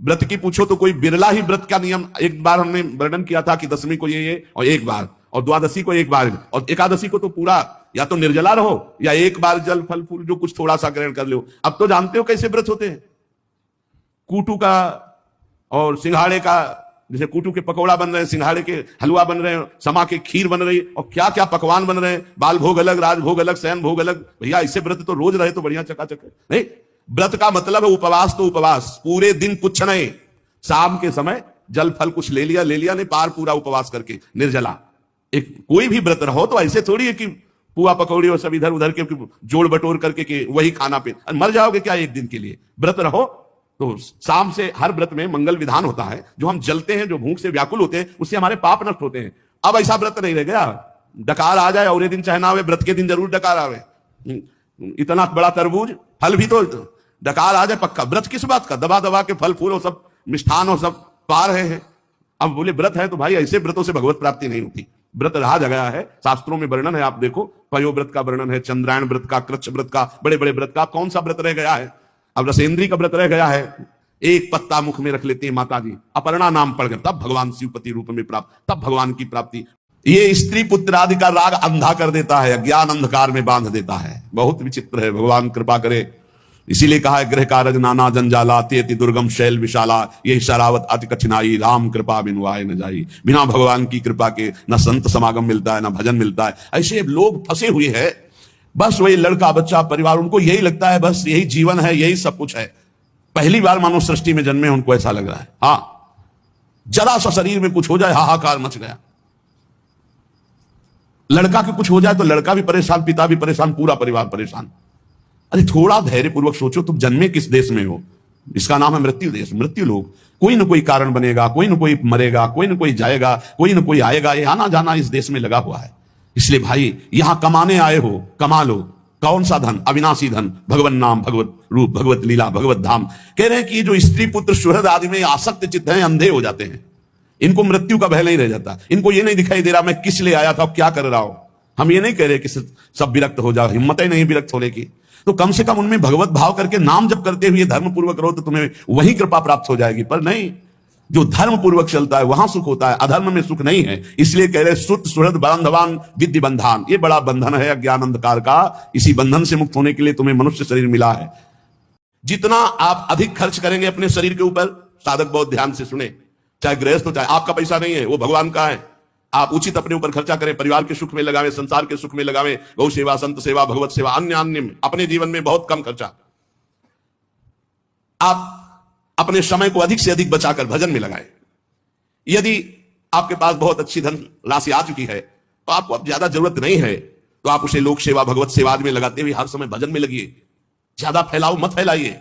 व्रत की पूछो तो कोई बिरला ही व्रत का नियम। एक बार हमने वर्णन किया था कि दशमी को ये और एक बार, और द्वादशी को एक बार, और एकादशी को तो पूरा या तो निर्जला रहो या एक बार जल फल फूल जो कुछ थोड़ा सा ग्रहण कर लो। अब तो जानते हो कैसे व्रत होते हैं, कूटू का और सिंघाड़े का, जैसे कूटू के पकौड़ा बन रहे हैं, सिंघाड़े के हलवा बन रहे हैं, समा के खीर बन रही, और क्या क्या पकवान बन रहे हैं, बाल भोग अलग, राज भोग अलग, शयन भोग अलग। भैया इससे व्रत तो रोज रहे तो बढ़िया चकाचक है। नहीं, व्रत का मतलब है उपवास तो उपवास, पूरे दिन कुछ नहीं, शाम के समय जल फल कुछ ले लिया नहीं, पार पूरा उपवास करके निर्जला। एक कोई भी व्रत रहो तो ऐसे थोड़ी है कि पुआ पकौड़ी और सब इधर उधर के जोड़ बटोर करके के वही खाना पे मर जाओगे क्या एक दिन के लिए। व्रत रहो तो शाम से हर व्रत में मंगल विधान होता है, जो हम जलते हैं, जो भूख से व्याकुल होते हैं, उससे हमारे पाप नष्ट होते हैं। अब ऐसा व्रत नहीं रह गया, डकार आ जाए और ये दिन चाहे ना आवे, व्रत के दिन जरूर डकार आवे। इतना बड़ा तरबूज फल भी तो डकार आ जाए पक्का। व्रत किस बात का, दबा दबा के फल फूल और सब मिष्ठान और सब पा रहे हैं। अब बोले व्रत है तो भाई ऐसे व्रतों से भगवत प्राप्ति नहीं होती। व्रत रहा गया है, शास्त्रों में वर्णन है, आप देखो पयोव्रत का वर्णन है, चंद्रायण व्रत का, कृच्छ व्रत का, बड़े बड़े व्रत का। कौन सा व्रत रह गया है? अब रसेंद्री का व्रत रह गया है, एक पत्ता मुख में रख लेती है माता जी, अपर्णा नाम पढ़कर, तब भगवान शिवपति रूप में प्राप्त, तब भगवान की प्राप्ति। ये स्त्री पुत्र आदि का राग अंधा कर देता है, ज्ञान अंधकार में बांध देता है। बहुत विचित्र है, भगवान कृपा करे। इसीलिए कहा है गृह कारज नाना जंजाला, तेति दुर्गम शैल विशाला, यही शरावत अति कठिनाई, राम कृपा बिनु आए न जाई। बिना भगवान की कृपा के न संत समागम मिलता है, न भजन मिलता है। ऐसे लोग फंसे हुए हैं, बस वही लड़का बच्चा परिवार, उनको यही लगता है बस यही जीवन है, यही सब कुछ है। पहली बार मानव सृष्टि में जन्मे, उनको ऐसा लग रहा है। हाँ, जरा सा शरीर में कुछ हो जाए हाहाकार मच गया। लड़का के कुछ हो जाए तो लड़का भी परेशान, पिता भी परेशान, पूरा परिवार परेशान। अरे थोड़ा धैर्य पूर्वक सोचो, तुम जन्मे किस देश में हो? इसका नाम है मृत्यु देश, मृत्यु लोग। कोई ना कोई कारण बनेगा, कोई ना कोई मरेगा, कोई ना कोई जाएगा, कोई ना कोई आएगा। ये आना जाना इस देश में लगा हुआ है। इसलिए भाई यहां कमाने आए हो, कमा लो। कौन सा धन? अविनाशी धन, भगवत नाम, भगवत रूप, भगवत लीला, भगवत धाम। कह रहे हैं कि जो स्त्री पुत्र सुहृद आदि में आसक्त चित्त हैं, अंधे हो जाते हैं। इनको मृत्यु का भय नहीं रह जाता। इनको ये नहीं दिखाई दे रहा मैं किस लिए आया था, क्या कर रहा हूं। हम ये नहीं कह रहे कि सब विरक्त हो जाओ, हिम्मत ही नहीं विरक्त होने की। तो कम से कम उनमें भगवत भाव करके नाम जप करते हुए धर्म पूर्वक रहो तो तुम्हें वही कृपा प्राप्त हो जाएगी। पर नहीं, जो धर्म पूर्वक चलता है वहां सुख होता है, अधर्म में सुख नहीं है। इसलिए कह रहे सुत सुहृद बांधवान विद्य बंधान। ये बड़ा बंधन है अज्ञान अंधकार का। इसी बंधन से मुक्त होने के लिए तुम्हें मनुष्य शरीर मिला है। जितना आप अधिक खर्च करेंगे अपने शरीर के ऊपर, साधक बहुत ध्यान से सुने, चाहे गृहस्थ हो, चाहे आपका पैसा नहीं है, वो भगवान का है। आप उचित अपने ऊपर खर्चा करें, परिवार के सुख में लगावे, संसार के सुख में लगावे, गौ सेवा, संत सेवा, भगवत सेवा, अन्य अन्य में। अपने जीवन में बहुत कम खर्चा। आप अपने समय को अधिक से अधिक बचाकर भजन में लगाएं। यदि आपके पास बहुत अच्छी धन राशि आ चुकी है तो आपको अब ज्यादा जरूरत नहीं है, तो आप उसे लोक सेवा, भगवत सेवा में लगाते हुए हर समय भजन में लगिए। ज्यादा फैलाओ मत फैलाइए।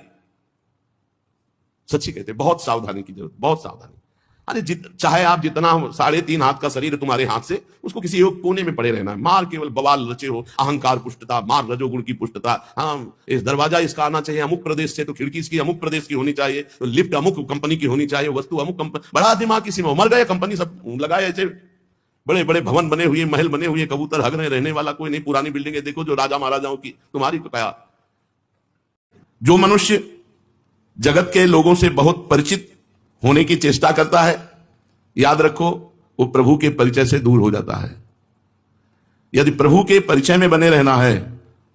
सच्ची कहते, बहुत सावधानी की जरूरत, बहुत सावधानी। अरे चाहे आप जितना 3.5 हाथ का शरीर तुम्हारे हाथ से, उसको किसी एक कोने में पड़े रहना है। मार केवल बवाल रचे हो, अहंकार पुष्टता, मार रजोगुण की पुष्टता। हाँ, इस दरवाजा इसका आना चाहिए अमुक प्रदेश से, तो खिड़की इसकी अमुक प्रदेश की होनी चाहिए, तो लिफ्ट अमुक कंपनी की होनी चाहिए, वस्तु अमुक कंपनी। बड़ा दिमाग किसी में मर गए, कंपनी सब लगाए ऐसे बड़े बड़े भवन बने हुए, महल बने हुए, कबूतर हग रहे, रहने वाला कोई नहीं। पुरानी बिल्डिंग देखो जो राजा महाराजाओं की, तुम्हारी क्या। जो मनुष्य जगत के लोगों से बहुत परिचित होने की चेष्टा करता है, याद रखो वो प्रभु के परिचय से दूर हो जाता है। यदि प्रभु के परिचय में बने रहना है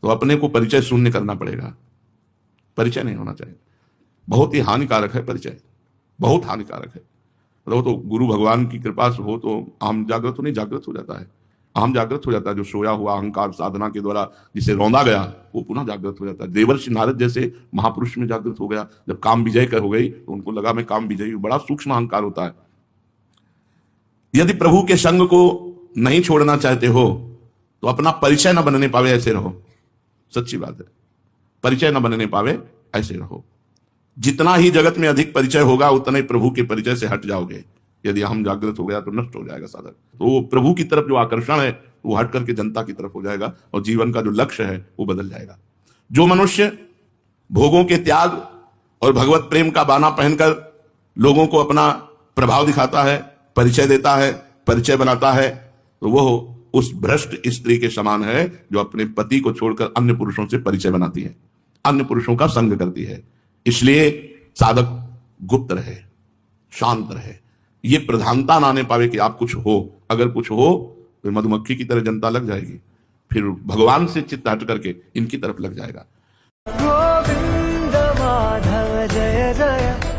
तो अपने को परिचय शून्य करना पड़ेगा। परिचय नहीं होना चाहिए। बहुत ही हानिकारक है परिचय, बहुत हानिकारक है। मतलब तो गुरु भगवान की कृपा से हो तो आम जागृत हो, नहीं जागृत हो जाता है, आम जागृत हो जाता है। जो सोया हुआ अहंकार साधना के द्वारा जिसे रौंदा गया वो पुनः जागृत हो जाता है। देवर्षि नारद जैसे महापुरुष में जागृत हो गया। जब काम विजय कर हो गई तो उनको लगा मैं काम विजयी हूं। बड़ा सूक्ष्म अहंकार होता है। यदि प्रभु के संग को नहीं छोड़ना चाहते हो तो अपना परिचय न बनने पावे ऐसे रहो। सच्ची बात है, परिचय न बनने पावे ऐसे रहो। जितना ही जगत में अधिक परिचय होगा उतना ही प्रभु के परिचय से हट जाओगे। यदि हम जागृत हो गया तो नष्ट हो जाएगा साधक। तो प्रभु की तरफ जो आकर्षण है वो हट करके जनता की तरफ हो जाएगा और जीवन का जो लक्ष्य है वो बदल जाएगा। जो मनुष्य भोगों के त्याग और भगवत प्रेम का बाना पहनकर लोगों को अपना प्रभाव दिखाता है, परिचय देता है, परिचय बनाता है, तो वह उस भ्रष्ट स्त्री के समान है जो अपने पति को छोड़कर अन्य पुरुषों से परिचय बनाती है, अन्य पुरुषों का संग करती है। इसलिए साधक गुप्त रहे, शांत रहे, ये प्रधानता ना आने पावे कि आप कुछ हो। अगर कुछ हो तो मधुमक्खी की तरह जनता लग जाएगी, फिर भगवान से चित्त हट करके इनकी तरफ लग जाएगा। गोविंद माधव जय जय